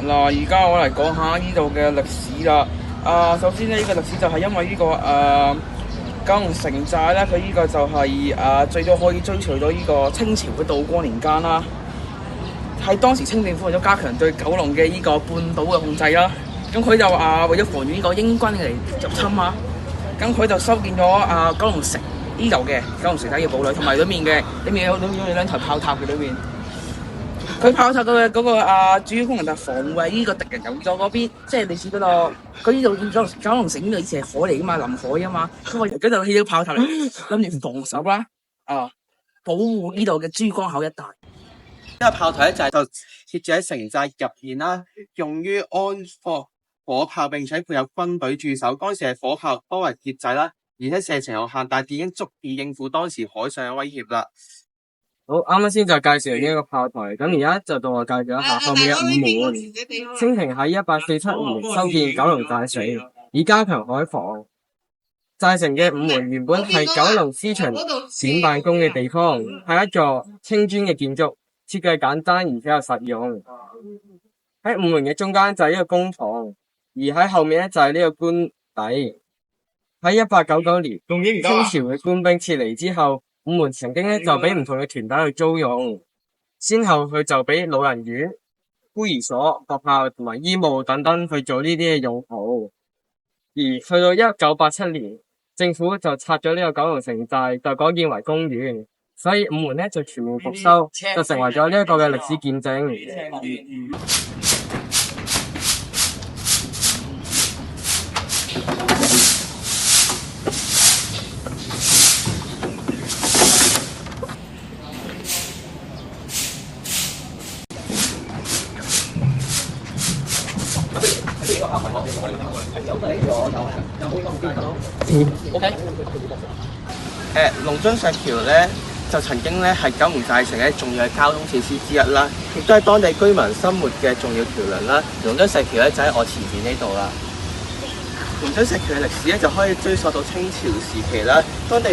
嗱，而家我嚟講下呢度嘅歷史啦。首先呢，呢個歷史就係因為呢個九龍城寨咧，佢呢個就係最早可以追隨到呢個清朝嘅道光年間啦。喺當時清政府為咗加強對九龍嘅呢個半島嘅控制啦，咁佢就為咗防禦呢個英軍嚟入侵啊，咁佢就修建咗九龍城呢度嘅九龍城寨嘅堡壘，同埋裏面有兩台炮塔嘅裏面。佢炮塔嘅嗰個主要功能就係防衛呢個敵人游咗嗰邊，即係類似嗰度。佢呢度九龍城呢度以前係火嚟噶嘛，臨火啊嘛。佢話嗰度起咗炮塔嚟，諗住防守啦，保護呢度嘅珠江口一帶。呢個炮台咧就設置喺城寨入邊啦，用於安放火炮，並且配有軍隊駐守。當時係火炮多為鐵製啦，而且射程有限，但係已經足以應付當時海上嘅威脅啦。好，啱啱先就介紹完呢個炮台，咁而家就到我介紹一下後面嘅五門。清廷喺1847年修建九龍寨城，以加強海防。寨城嘅五門原本係九龍司巡點辦公嘅地方，係一座青磚嘅建築，設計簡單而且又實用。喺五門嘅中間就係呢個公堂，而喺後面咧就係呢個官邸。喺1899年，清朝嘅官兵撤離之後，五門曾經咧就俾唔同嘅團體去租用，先後佢就俾老人院、孤兒所、學校同埋醫務等等去做呢啲嘅用途。而去到1987年，政府就拆咗呢個九龍城寨，就改建為公園，所以五門咧就全面復修，就成為咗呢一個嘅歷史見證。龍津石橋咧就曾經咧係九龍寨城咧重要嘅交通設施之一啦，亦都係當地居民生活嘅重要橋梁啦。龍津石橋咧就喺我前面呢度啦。龍津石橋嘅歷史咧就可以追溯到清朝時期啦，當地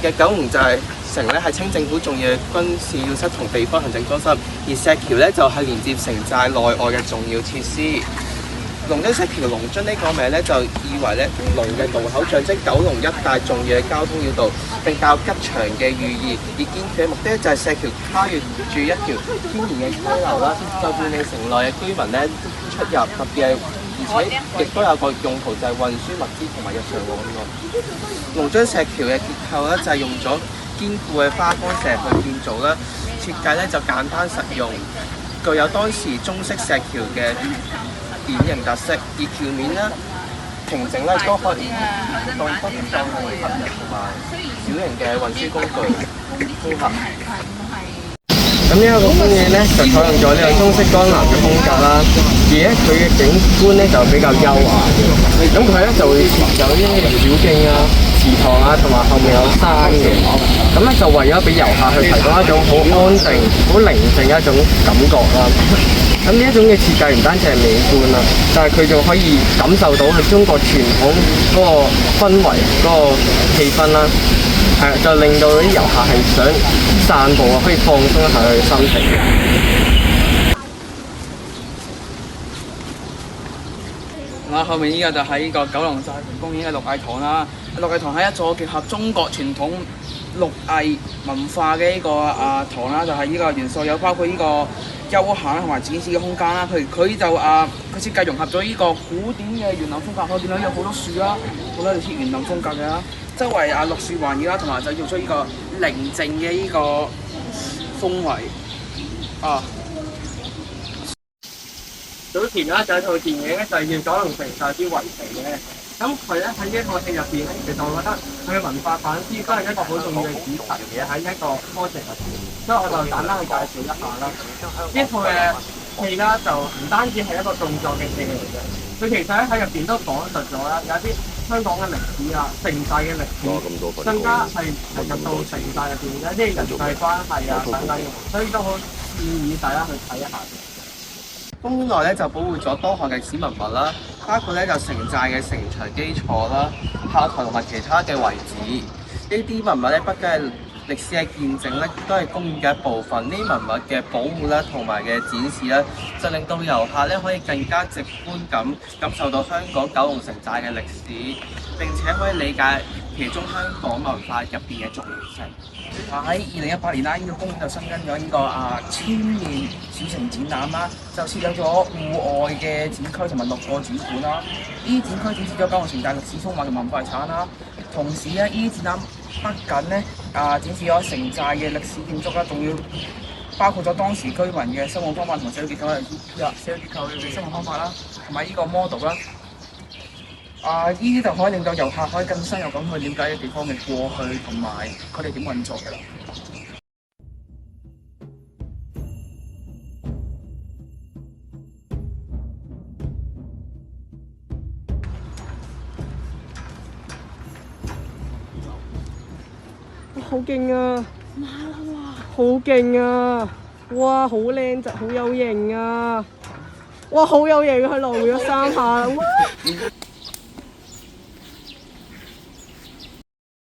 嘅九龍寨城咧係清政府重要嘅軍事要塞同地方行政中心，而石橋咧就係連接城寨內外嘅重要設施。龍津石橋龍津呢個名咧就以為咧龍嘅渡口象徵九龍一帶重要嘅交通要道，並較吉祥嘅寓意。而建橋嘅目的咧就係石橋跨越住一條天然嘅溪流啦，就便利城內嘅居民咧出入，特別係而且亦都有個用途就係運輸物資同埋日常往來。龍津石橋嘅結構咧就係用咗堅固嘅花崗石去建造啦，設計咧就簡單實用，具有當時中式石橋嘅典型特色，而橋面咧平整咧都可以當係行人同埋小型嘅運輸工具配合。咁呢一個公園咧就採用咗呢個中式江南嘅風格啦，而咧佢嘅景觀咧就比較優雅。咁佢咧就會有呢啲小徑啊、池塘啊，同埋後面有山嘅。咁咧就為咗俾遊客去提供一種好安定、好寧靜嘅一種感覺啦。咁呢一種嘅設計唔單止係美觀啦，但係佢仲可以感受到係中國傳統嗰個氛圍、嗰個氣氛啦。就令到啲遊客係想散步啊，可以放鬆一下佢嘅心情。後面呢個就係呢個九龍寨城公園嘅綠藝堂啦。綠藝堂係一座結合中國傳統綠藝文化嘅呢個堂啦，就係呢個元素有包括呢個休閒同埋展示嘅空間啦。佢設計融合咗呢個古典嘅園林風格，可以見到有好多樹啦，好多類似園林風格嘅啦。周圍綠樹環繞啦，同埋製造出呢個寧靜嘅呢個氛圍。早前啦就有一套電影咧，就係叫《九龍城寨之圍城》嘅。咁佢咧喺呢一個戲入邊咧，其實我覺得佢嘅文化反思都係一個好重要嘅主題嘅喺一個 project 入邊。所以我就簡單去介紹一下啦。呢一套嘅戲啦，就唔單止係一個動作嘅戲嚟嘅，佢其實咧喺入邊都講述咗啦，有啲香港嘅歷史啊、城寨嘅歷史，更加係入到城寨入邊嘅一啲人際關係啊等等，所以都好建議大家去睇一下。公園內咧就保護咗多項歷史文物啦，包括咧就城寨嘅城牆基礎啦、炮台同埋其他嘅遺址。呢啲文物咧不僅係歷史嘅見證咧，都係公園嘅一部分。呢啲文物嘅保護啦，同埋嘅展示咧，就令到遊客咧可以更加直觀咁感受到香港九龍城寨嘅歷史，並且可以理解其中香港文化入邊嘅重要性。喺2018年啦，呢個公園就新增咗呢個千面小城展覽啦，就設有咗戶外嘅展區同埋6個展館啦。呢啲展區展示咗九龍城寨歷史風貌同文化遺產啦。同時咧，呢啲展覽不僅咧展示咗城寨嘅歷史建築啦，仲要包括咗當時居民嘅生活方法同埋社會結構嘅生活方法啦，同埋呢個 model 啦。呢啲就可以令到遊客可以更深入咁去了解呢個地方嘅過去同埋佢哋點運作嘅啦。好勁啊！好勁啊！哇，好靚仔，好有型啊！哇，好有型啊！佢露咗3下啦！哇